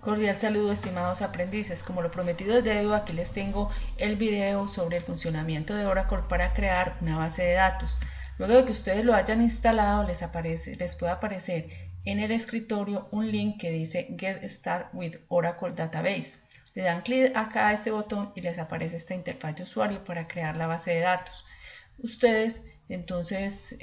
Cordial saludo, estimados aprendices. Como lo prometido es deuda, aquí les tengo el video sobre el funcionamiento de Oracle para crear una base de datos. Luego de que ustedes lo hayan instalado, les puede aparecer en el escritorio un link que dice Get Started with Oracle Database. Le dan clic acá a este botón y les aparece esta interfaz de usuario para crear la base de datos. Ustedes entonces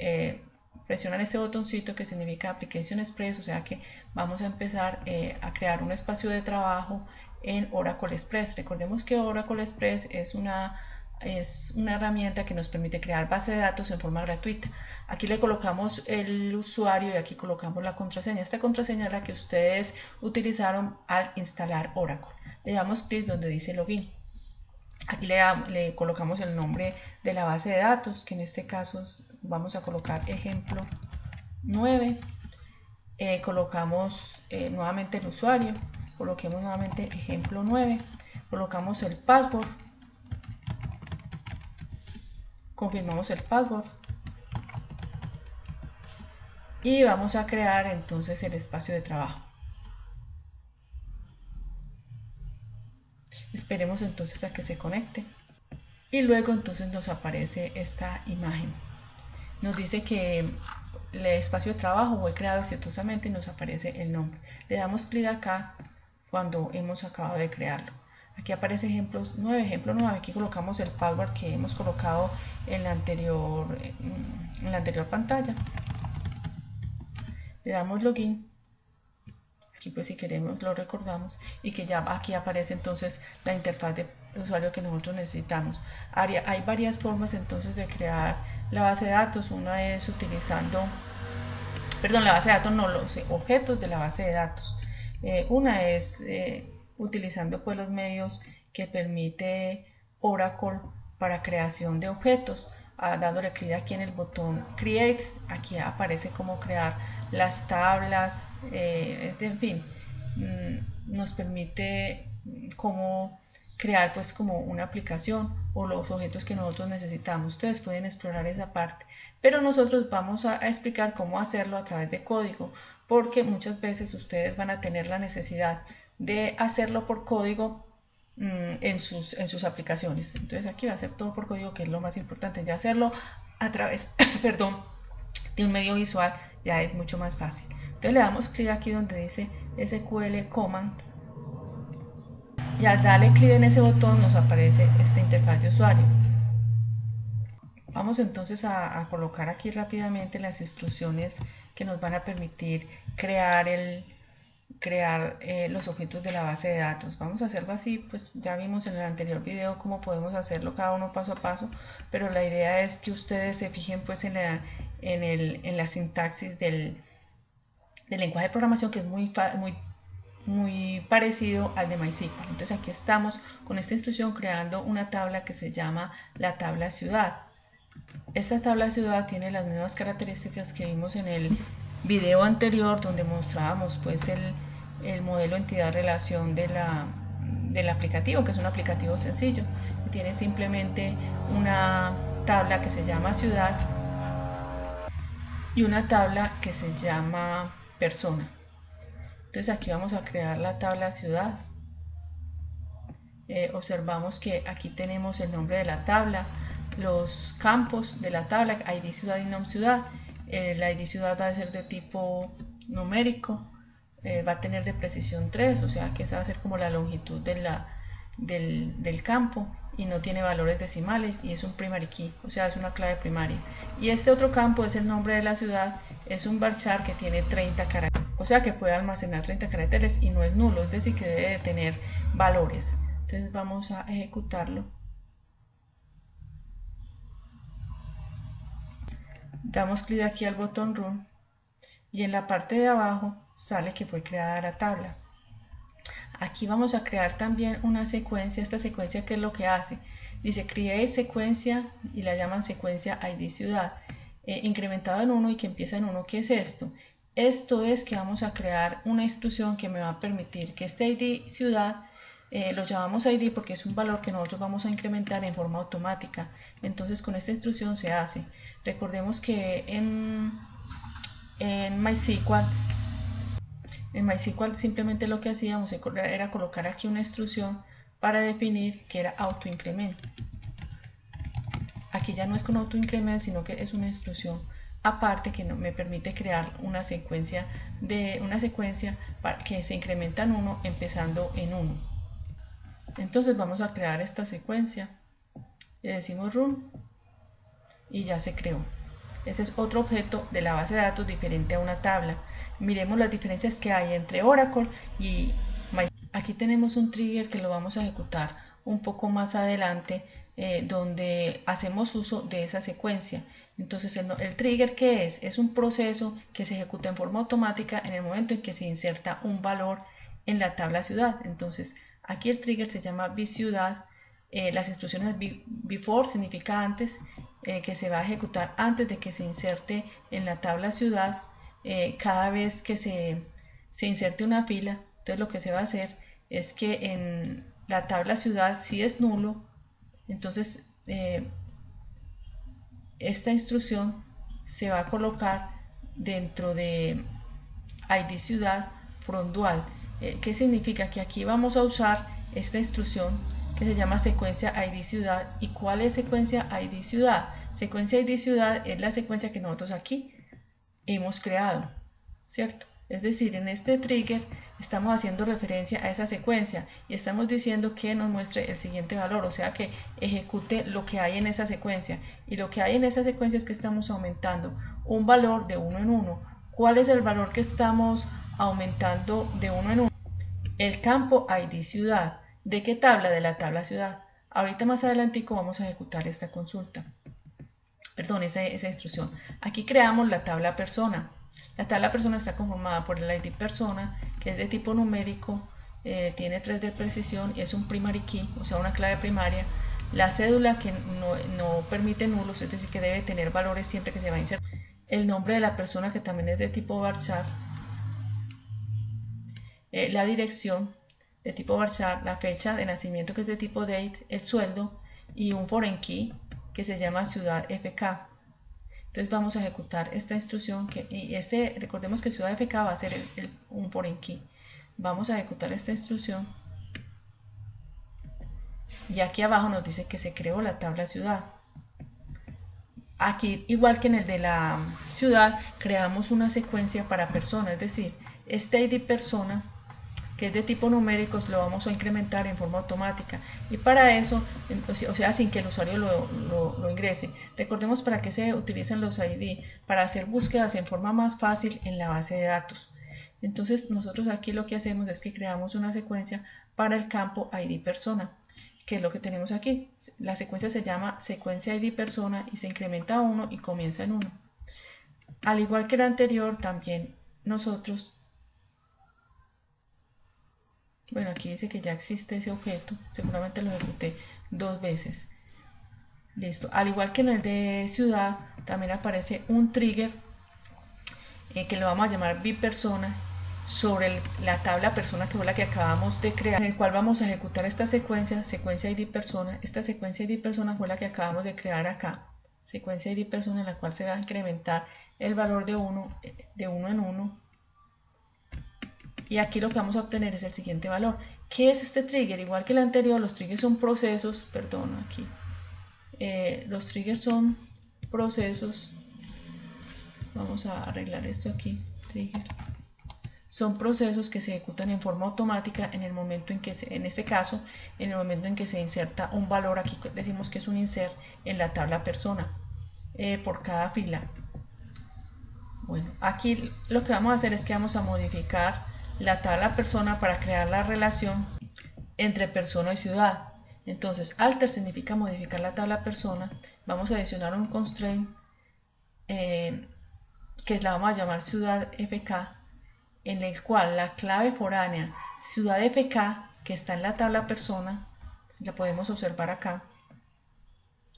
presionan este botoncito que significa Application Express, o sea que vamos a empezar a crear un espacio de trabajo en Oracle Express. Recordemos que Oracle Express es una herramienta que nos permite crear base de datos en forma gratuita. Aquí le colocamos el usuario y aquí colocamos la contraseña. Esta contraseña es la que ustedes utilizaron al instalar Oracle. Le damos clic donde dice Login. Aquí le colocamos el nombre de la base de datos, que en este caso vamos a colocar ejemplo 9. Colocamos nuevamente el usuario, coloquemos nuevamente ejemplo 9, colocamos el password, confirmamos el password y vamos a crear entonces el espacio de trabajo. Esperemos entonces a que se conecte y luego entonces nos aparece esta imagen. Nos dice que el espacio de trabajo fue creado exitosamente y nos aparece el nombre. Le damos clic acá cuando hemos acabado de crearlo. Aquí aparece ejemplo 9. Aquí colocamos el password que hemos colocado en la anterior pantalla. Le damos login. Aquí pues si queremos lo recordamos y que ya aquí aparece entonces la interfaz de usuario que nosotros necesitamos. Hay varias formas entonces de crear la base de datos. Una es utilizando, la base de datos no, los objetos de la base de datos. Una es utilizando pues los medios que permite Oracle para creación de objetos. Dándole clic aquí en el botón Create, aquí aparece cómo crear las tablas, en fin, nos permite cómo crear pues como una aplicación o los objetos que nosotros necesitamos. Ustedes pueden explorar esa parte, pero nosotros vamos a explicar cómo hacerlo a través de código, porque muchas veces ustedes van a tener la necesidad de hacerlo por código en sus aplicaciones. Entonces aquí va a ser todo por código, que es lo más importante. Ya hacerlo a través de un medio visual ya es mucho más fácil. Entonces le damos clic aquí donde dice SQL Command y al darle clic en ese botón nos aparece esta interfaz de usuario. Vamos entonces a colocar aquí rápidamente las instrucciones que nos van a permitir crear los objetos de la base de datos. Vamos a hacerlo así, pues ya vimos en el anterior video cómo podemos hacerlo cada uno paso a paso, pero la idea es que ustedes se fijen pues en la sintaxis del lenguaje de programación, que es muy parecido al de MySQL. Entonces aquí estamos con esta instrucción creando una tabla que se llama la tabla ciudad. Esta tabla ciudad tiene las mismas características que vimos en el video anterior, donde mostrábamos pues el modelo entidad relación del aplicativo, que es un aplicativo sencillo, que tiene simplemente una tabla que se llama ciudad y una tabla que se llama persona. Entonces aquí vamos a crear la tabla ciudad. Observamos que aquí tenemos el nombre de la tabla, los campos de la tabla, ID ciudad y nom ciudad. La ID ciudad va a ser de tipo numérico, va a tener de precisión 3, o sea que esa va a ser como la longitud del campo, y no tiene valores decimales y es un primary key, o sea es una clave primaria. Y este otro campo es el nombre de la ciudad, es un varchar que tiene 30 caracteres, o sea que puede almacenar 30 caracteres y no es nulo, es decir que debe de tener valores. Entonces vamos a ejecutarlo. Damos clic aquí al botón Run y en la parte de abajo sale que fue creada la tabla. Aquí vamos a crear también una secuencia. Esta secuencia, ¿qué es lo que hace? Dice create secuencia y la llaman secuencia ID ciudad, incrementado en 1 y que empieza en 1. ¿Qué es esto? Esto es que vamos a crear una instrucción que me va a permitir que este ID ciudad, lo llamamos ID porque es un valor que nosotros vamos a incrementar en forma automática. Entonces con esta instrucción se hace. Recordemos que en MySQL En MySQL simplemente lo que hacíamos era colocar aquí una instrucción para definir que era autoincremento. Aquí ya no es con autoincrement, sino que es una instrucción aparte que me permite crear una secuencia que se incrementa en 1 empezando en 1. Entonces vamos a crear esta secuencia, le decimos run y ya se creó. Ese es otro objeto de la base de datos diferente a una tabla. Miremos las diferencias que hay entre Oracle y MySQL. Aquí tenemos un trigger que lo vamos a ejecutar un poco más adelante, donde hacemos uso de esa secuencia. Entonces el trigger, ¿qué es? Es un proceso que se ejecuta en forma automática en el momento en que se inserta un valor en la tabla ciudad. Entonces aquí el trigger se llama bCiudad. Las instrucciones before significa antes, que se va a ejecutar antes de que se inserte en la tabla ciudad. Cada vez que se inserte una fila, entonces lo que se va a hacer es que en la tabla ciudad, si es nulo, entonces esta instrucción se va a colocar dentro de id ciudad from dual. ¿Qué significa? Que aquí vamos a usar esta instrucción que se llama secuencia id ciudad. ¿Y cuál es secuencia id ciudad? Secuencia id ciudad es la secuencia que nosotros aquí hemos creado, ¿cierto? Es decir, en este trigger estamos haciendo referencia a esa secuencia y estamos diciendo que nos muestre el siguiente valor, o sea que ejecute lo que hay en esa secuencia. Y lo que hay en esa secuencia es que estamos aumentando un valor de 1 en 1. ¿Cuál es el valor que estamos aumentando de 1 en 1? El campo id ciudad. ¿De qué tabla? De la tabla ciudad. Ahorita más adelantico vamos a ejecutar esta consulta. Perdón, esa instrucción. Aquí creamos la tabla persona. La tabla persona está conformada por el id persona, que es de tipo numérico, tiene 3 de precisión y es un primary key, o sea una clave primaria. La cédula, que no permite nulos, es decir que debe tener valores siempre que se va a insertar. El nombre de la persona, que también es de tipo varchar. La dirección de tipo varchar, la fecha de nacimiento, que es de tipo date, el sueldo y un foreign key que se llama ciudad fk. Entonces vamos a ejecutar esta instrucción recordemos que ciudad fk va a ser un foreign key. Vamos a ejecutar esta instrucción y aquí abajo nos dice que se creó la tabla ciudad. Aquí, igual que en el de la ciudad, creamos una secuencia para persona, es decir, este id persona, que es de tipo numéricos, lo vamos a incrementar en forma automática, y para eso, o sea, sin que el usuario lo ingrese. Recordemos para qué se utilizan los ID: para hacer búsquedas en forma más fácil en la base de datos. Entonces nosotros aquí lo que hacemos es que creamos una secuencia para el campo id persona, que es lo que tenemos aquí. La secuencia se llama secuencia id persona y se incrementa a 1 y comienza en 1. Al igual que la anterior, también nosotros, bueno, aquí dice que ya existe ese objeto, seguramente lo ejecuté 2 veces. Listo. Al igual que en el de ciudad, también aparece un trigger que lo vamos a llamar bPersona sobre la tabla persona, que fue la que acabamos de crear, en el cual vamos a ejecutar esta secuencia id persona. Esta secuencia id persona fue la que acabamos de crear acá, secuencia id persona, en la cual se va a incrementar el valor de 1 en 1. Y aquí lo que vamos a obtener es el siguiente valor. ¿Qué es este trigger? Igual que el anterior, los triggers son procesos, perdón, aquí. Los triggers son procesos. Vamos a arreglar esto aquí. Trigger. Son procesos que se ejecutan en forma automática en el momento en que, en este caso, en el momento en que se inserta un valor. Aquí decimos que es un insert en la tabla persona por cada fila. Bueno, aquí lo que vamos a hacer es que vamos a modificar la tabla persona para crear la relación entre persona y ciudad. Entonces, alter significa modificar la tabla persona. Vamos a adicionar un constraint que la vamos a llamar ciudad fk, en el cual la clave foránea ciudad fk, que está en la tabla persona, la podemos observar acá.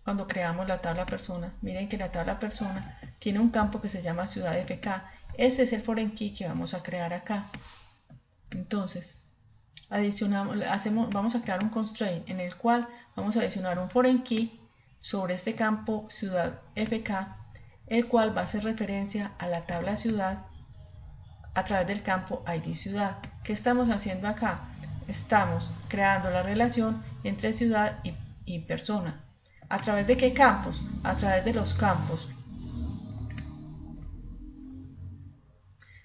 Cuando creamos la tabla persona, miren que la tabla persona tiene un campo que se llama ciudad fk. Ese es el foreign key que vamos a crear acá. Entonces, vamos a crear un constraint en el cual vamos a adicionar un foreign key sobre este campo ciudad fk, el cual va a hacer referencia a la tabla ciudad a través del campo ID ciudad. ¿Qué estamos haciendo acá? Estamos creando la relación entre ciudad y persona. ¿A través de qué campos? A través de los campos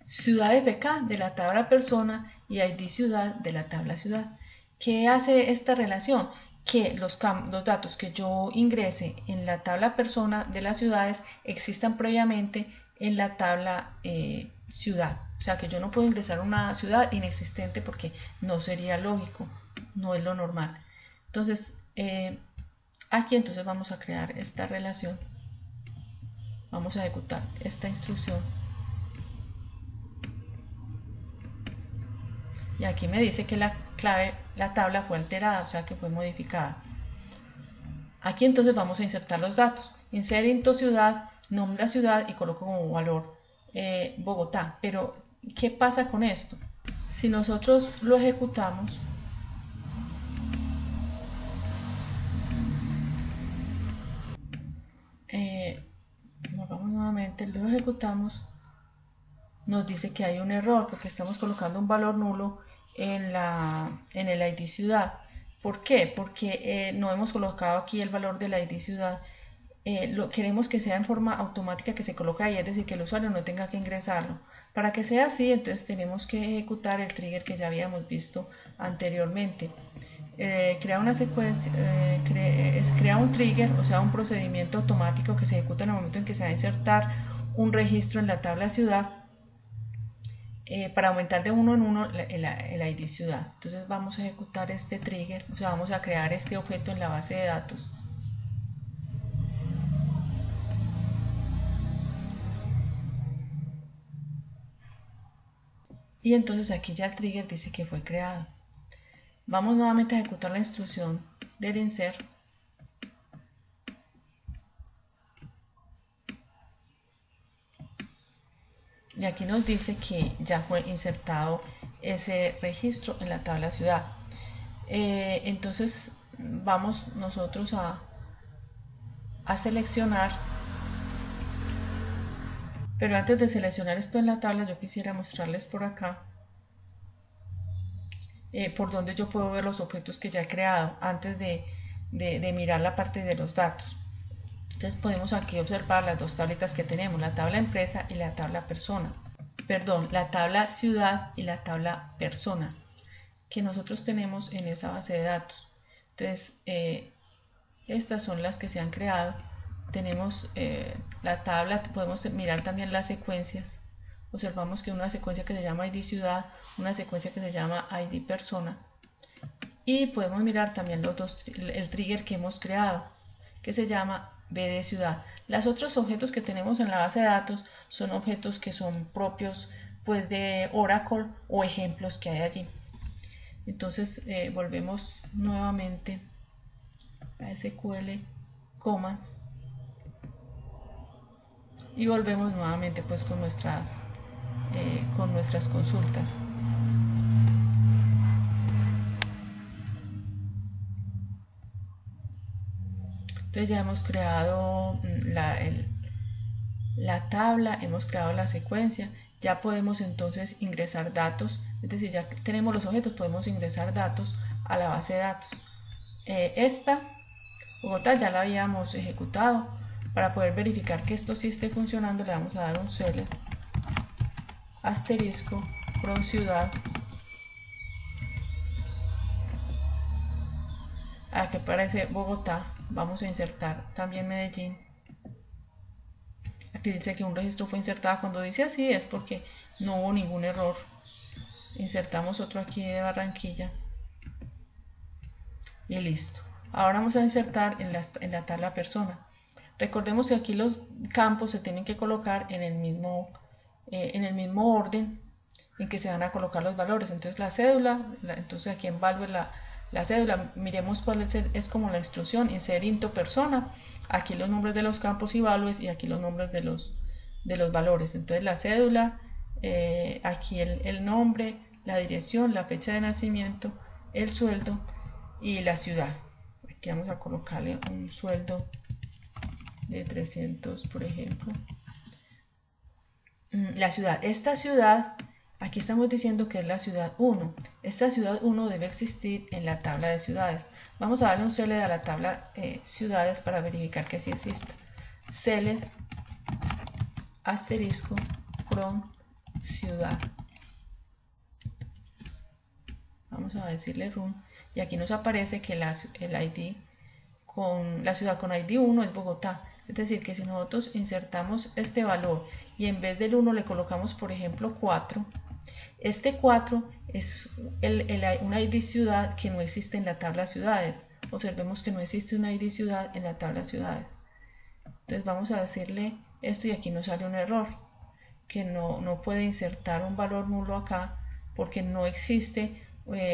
ciudad FK de la tabla persona y ID ciudad de la tabla ciudad. ¿Qué hace esta relación? Que los datos que yo ingrese en la tabla persona de las ciudades existan previamente en la tabla ciudad. O sea que yo no puedo ingresar una ciudad inexistente porque no sería lógico, no es lo normal. Entonces, aquí entonces vamos a crear esta relación. Vamos a ejecutar esta instrucción. Y aquí me dice que la tabla fue alterada, o sea que fue modificada. Aquí entonces vamos a insertar los datos. Insert ciudad, nombre la ciudad y coloco como valor Bogotá. Pero, ¿qué pasa con esto? Si nosotros lo ejecutamos, vamos nuevamente, lo ejecutamos, nos dice que hay un error porque estamos colocando un valor nulo en el ID ciudad. ¿Por qué? Porque no hemos colocado aquí el valor del ID ciudad. Queremos que sea en forma automática que se coloca ahí, es decir, que el usuario no tenga que ingresarlo. Para que sea así, entonces tenemos que ejecutar el trigger que ya habíamos visto anteriormente. Crea una secuencia, crea un trigger, o sea, un procedimiento automático que se ejecuta en el momento en que se va a insertar un registro en la tabla ciudad. Para aumentar de uno en uno el ID ciudad. Entonces vamos a ejecutar este trigger, o sea, vamos a crear este objeto en la base de datos. Y entonces aquí ya el trigger dice que fue creado. Vamos nuevamente a ejecutar la instrucción del insert. Y aquí nos dice que ya fue insertado ese registro en la tabla ciudad. Entonces vamos nosotros a seleccionar, pero antes de seleccionar esto en la tabla yo quisiera mostrarles por acá por donde yo puedo ver los objetos que ya he creado antes de mirar la parte de los datos. Entonces podemos aquí observar las dos tablitas que tenemos, la tabla empresa y la tabla persona. Perdón, la tabla ciudad y la tabla persona que nosotros tenemos en esa base de datos. Entonces, estas son las que se han creado. Tenemos la tabla, podemos mirar también las secuencias. Observamos que una secuencia que se llama ID ciudad, una secuencia que se llama ID persona. Y podemos mirar también el trigger que hemos creado, que se llama BD ciudad. Los otros objetos que tenemos en la base de datos son objetos que son propios pues de Oracle o ejemplos que hay allí. Entonces volvemos nuevamente a SQL Commands y volvemos nuevamente pues con nuestras consultas. Entonces ya hemos creado la tabla, hemos creado la secuencia, ya podemos entonces ingresar datos, es decir, ya tenemos los objetos, podemos ingresar datos a la base de datos. Esta Bogotá ya la habíamos ejecutado. Para poder verificar que esto sí esté funcionando, le vamos a dar un select asterisco from ciudad. Aquí aparece Bogotá, vamos a insertar también Medellín. Aquí dice que un registro fue insertado. Cuando dice así es porque no hubo ningún error. Insertamos otro aquí de Barranquilla y listo. Ahora vamos a insertar en la tabla persona. Recordemos que aquí los campos se tienen que colocar en el mismo orden en que se van a colocar los valores. Entonces la cédula, entonces aquí en value la cédula, miremos cuál es como la instrucción, insert into persona, aquí los nombres de los campos y values y aquí los nombres de los valores. Entonces la cédula, aquí el nombre, la dirección, la fecha de nacimiento, el sueldo y la ciudad. Aquí vamos a colocarle un sueldo de 300, por ejemplo. La ciudad, esta ciudad Aquí estamos diciendo que es la ciudad 1. Esta ciudad 1 debe existir en la tabla de ciudades. Vamos a darle un select a la tabla ciudades para verificar que sí exista. Select asterisco from ciudad. Vamos a decirle run y aquí nos aparece que el ID con la ciudad con ID 1 es Bogotá. Es decir, que si nosotros insertamos este valor y en vez del 1 le colocamos, por ejemplo, 4, este 4 es un ID ciudad que no existe en la tabla ciudades. Observemos que no existe un ID ciudad en la tabla ciudades. Entonces vamos a decirle esto y aquí nos sale un error, que no puede insertar un valor nulo acá porque no existe,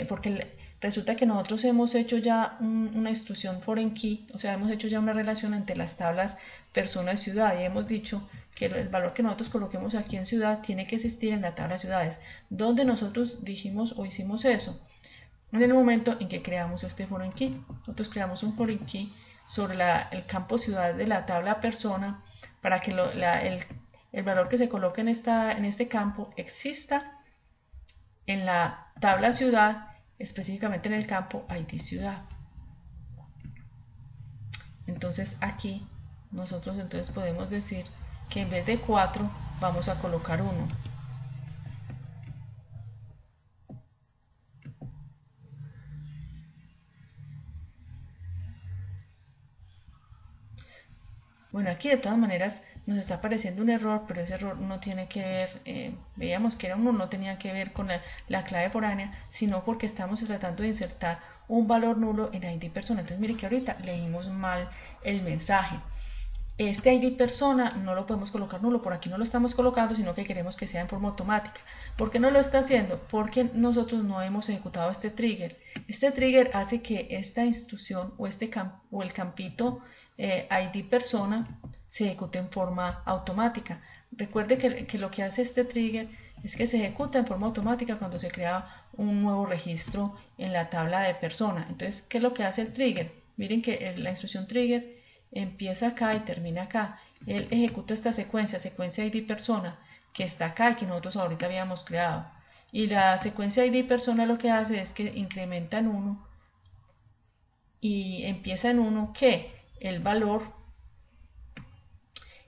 porque resulta que nosotros hemos hecho ya una instrucción foreign key, o sea, hemos hecho ya una relación entre las tablas persona y ciudad y hemos dicho que el valor que nosotros coloquemos aquí en ciudad tiene que existir en la tabla ciudades. ¿Dónde nosotros dijimos o hicimos eso? En el momento en que creamos este foreign key. Nosotros creamos un foreign key sobre el campo ciudad de la tabla persona para que el valor que se coloque en este campo exista en la tabla ciudad, específicamente en el campo ID ciudad. Entonces aquí nosotros entonces podemos decir que en vez de 4 vamos a colocar 1. Bueno, aquí de todas maneras nos está apareciendo un error, pero ese error no tiene que ver, veíamos que era uno, no tenía que ver con la clave foránea, sino porque estamos tratando de insertar un valor nulo en ID persona. Entonces mire que ahorita leímos mal el mensaje. Este ID persona no lo podemos colocar nulo, por aquí no lo estamos colocando, sino que queremos que sea en forma automática. ¿Por qué no lo está haciendo? Porque nosotros no hemos ejecutado este trigger. Este trigger hace que esta instrucción o el campito ID persona se ejecute en forma automática. Recuerde que lo que hace este trigger es que se ejecuta en forma automática cuando se crea un nuevo registro en la tabla de persona. Entonces, ¿qué es lo que hace el trigger? Miren que la instrucción trigger empieza acá y termina acá. Él ejecuta esta secuencia ID persona, que está acá y que nosotros ahorita habíamos creado. Y la secuencia ID persona lo que hace es que incrementa en 1 y empieza en 1 que el valor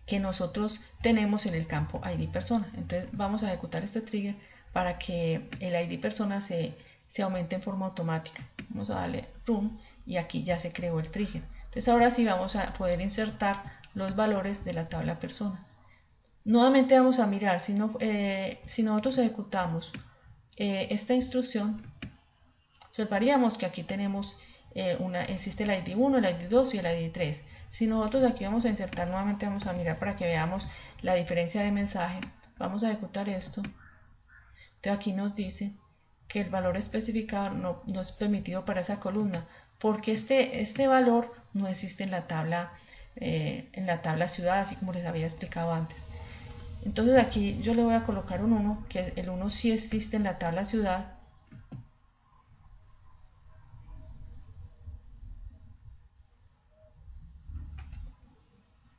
que nosotros tenemos en el campo ID persona. Entonces vamos a ejecutar este trigger para que el ID persona se aumente en forma automática. Vamos a darle run y aquí ya se creó el trigger. Entonces ahora sí vamos a poder insertar los valores de la tabla persona. Nuevamente vamos a mirar si nosotros ejecutamos esta instrucción, observaríamos que aquí tenemos existe el ID 1, el ID 2 y el ID 3. Si nosotros aquí vamos a insertar, nuevamente vamos a mirar para que veamos la diferencia de mensaje. Vamos a ejecutar esto. Entonces aquí nos dice que el valor especificado no es permitido para esa columna, porque este valor no existe en la tabla ciudad, así como les había explicado antes. Entonces aquí yo le voy a colocar un 1, que el 1 sí existe en la tabla ciudad.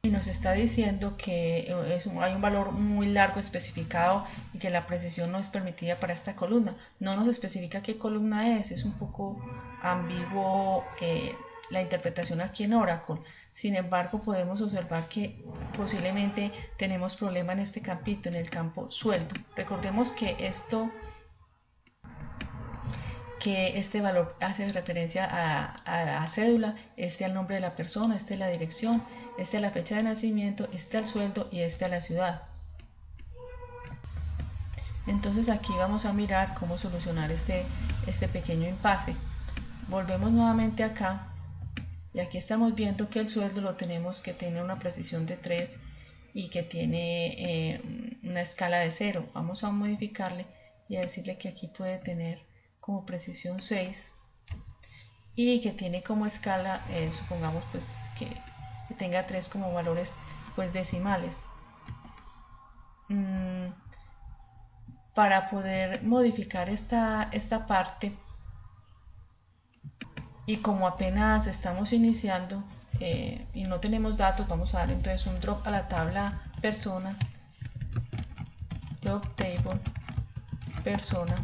Y nos está diciendo que hay un valor muy largo especificado y que la precisión no es permitida para esta columna. No nos especifica qué columna es un poco ambiguo la interpretación aquí en Oracle. Sin embargo, podemos observar que posiblemente tenemos problema en este campito, en el campo sueldo. Recordemos que este valor hace referencia a la cédula, al nombre de la persona, a la dirección, a la fecha de nacimiento, al sueldo y a la ciudad. Entonces aquí vamos a mirar cómo solucionar este pequeño impasse. Volvemos nuevamente acá y aquí estamos viendo que el sueldo lo tenemos que tiene una precisión de 3 y que tiene una escala de 0. Vamos a modificarle y a decirle que aquí puede tener como precisión 6 y que tiene como escala, supongamos pues que tenga 3 como valores pues decimales. Para poder modificar esta parte, y como apenas estamos iniciando y no tenemos datos, vamos a dar entonces un drop a la tabla persona, drop table, persona.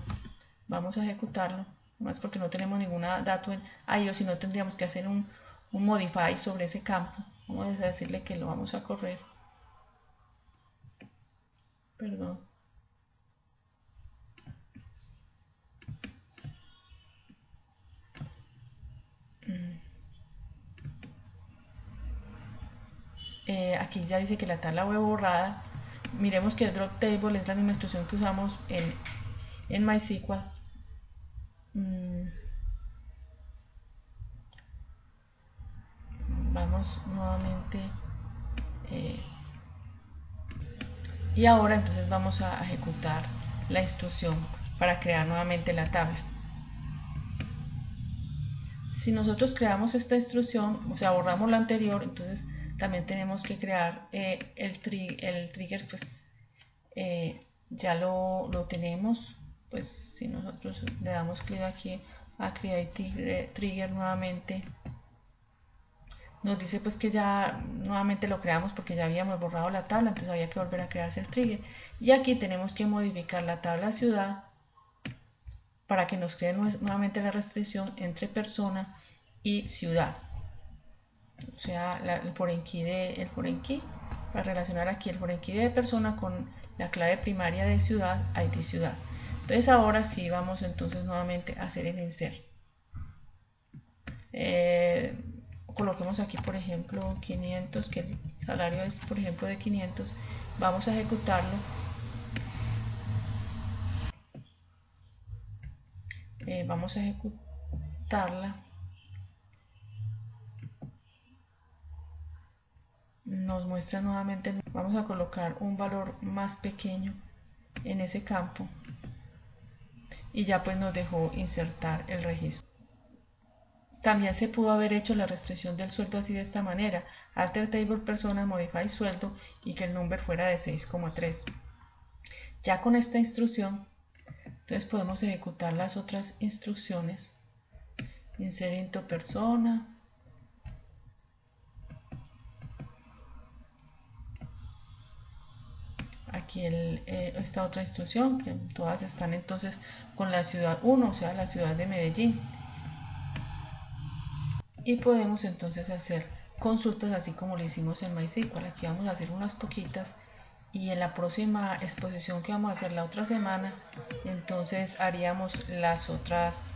Vamos a ejecutarlo, más porque no tenemos ninguna dato en ahí, o si no tendríamos que hacer un modify sobre ese campo. Vamos a decirle que lo vamos a correr. Perdón. Aquí ya dice que la tabla fue borrada. Miremos que el drop table es la misma instrucción que usamos en MySQL. Vamos nuevamente y ahora entonces vamos a ejecutar la instrucción para crear nuevamente la tabla. Si nosotros creamos esta instrucción, o sea, borramos la anterior, entonces también tenemos que crear el trigger, pues ya lo tenemos. Pues si nosotros le damos clic aquí a create trigger nuevamente, nos dice pues que ya nuevamente lo creamos porque ya habíamos borrado la tabla, entonces había que volver a crearse el trigger. Y aquí tenemos que modificar la tabla ciudad para que nos cree nuevamente la restricción entre persona y ciudad. O sea, el foreign key, para relacionar aquí el foreign key de persona con la clave primaria de ciudad, ID ciudad. Entonces ahora sí vamos entonces nuevamente a hacer el insert. Coloquemos aquí por ejemplo 500, que el salario es por ejemplo de 500. Vamos a ejecutarlo. Vamos a ejecutarla. Nos muestra nuevamente. Vamos a colocar un valor más pequeño en ese campo y ya pues nos dejó insertar el registro. También se pudo haber hecho la restricción del sueldo así de esta manera: alter table persona modify sueldo y que el number fuera de 6,3. Ya con esta instrucción entonces podemos ejecutar las otras instrucciones. Insert into persona, aquí esta otra instrucción, que todas están entonces con la ciudad 1, o sea la ciudad de Medellín. Y podemos entonces hacer consultas así como lo hicimos en MySQL. Aquí vamos a hacer unas poquitas y en la próxima exposición que vamos a hacer la otra semana, entonces haríamos las otras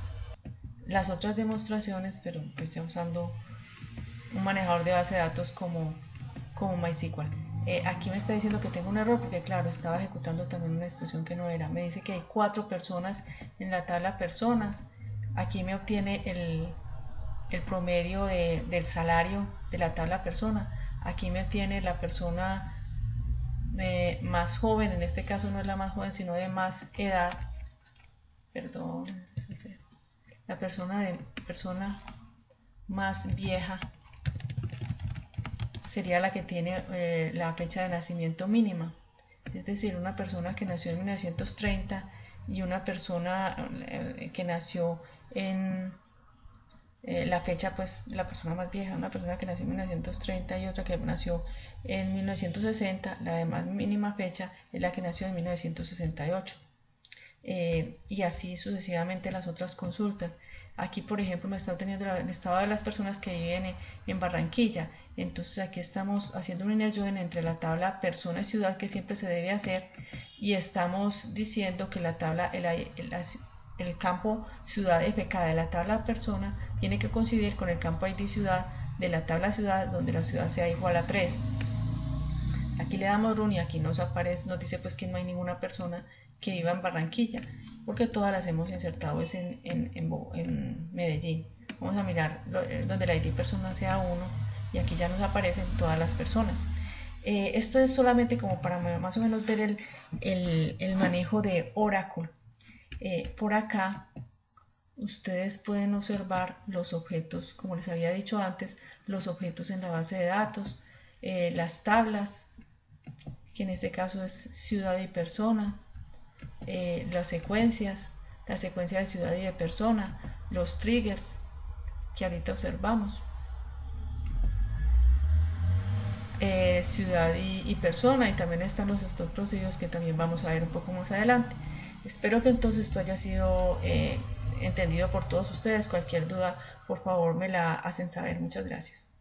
demostraciones, pero pues ya usando un manejador de base de datos como MySQL. Aquí me está diciendo que tengo un error porque claro, estaba ejecutando también una instrucción que no era. Me dice que hay 4 personas en la tabla personas. Aquí me obtiene el promedio del salario de la tabla persona. Aquí me obtiene la persona más joven, en este caso no es la más joven sino de más edad, perdón, la persona más vieja sería la que tiene la fecha de nacimiento mínima, es decir, una persona que nació en 1930 y una persona que nació en la fecha pues la persona más vieja, una persona que nació en 1930 y otra que nació en 1960, la de más mínima fecha es la que nació en 1968. Y así sucesivamente las otras consultas. Aquí por ejemplo me está obteniendo el estado de las personas que viven en Barranquilla, entonces aquí estamos haciendo un inner join entre la tabla persona y ciudad, que siempre se debe hacer, y estamos diciendo que la tabla el campo ciudad FK de la tabla persona tiene que coincidir con el campo ID ciudad de la tabla ciudad, donde la ciudad sea igual a 3. Aquí le damos run y aquí nos dice pues que no hay ninguna persona que viva en Barranquilla, porque todas las hemos insertado es en Medellín. Vamos a mirar donde la ID persona sea 1 y aquí ya nos aparecen todas las personas. Esto es solamente como para más o menos ver el manejo de Oracle. Por acá ustedes pueden observar los objetos, como les había dicho antes, los objetos en la base de datos, las tablas, que en este caso es ciudad y persona, las secuencias, la secuencia de ciudad y de persona, los triggers que ahorita observamos. ciudad y persona, y también están los stop procedures que también vamos a ver un poco más adelante. Espero que entonces esto haya sido entendido por todos ustedes. Cualquier duda, por favor, me la hacen saber. Muchas gracias.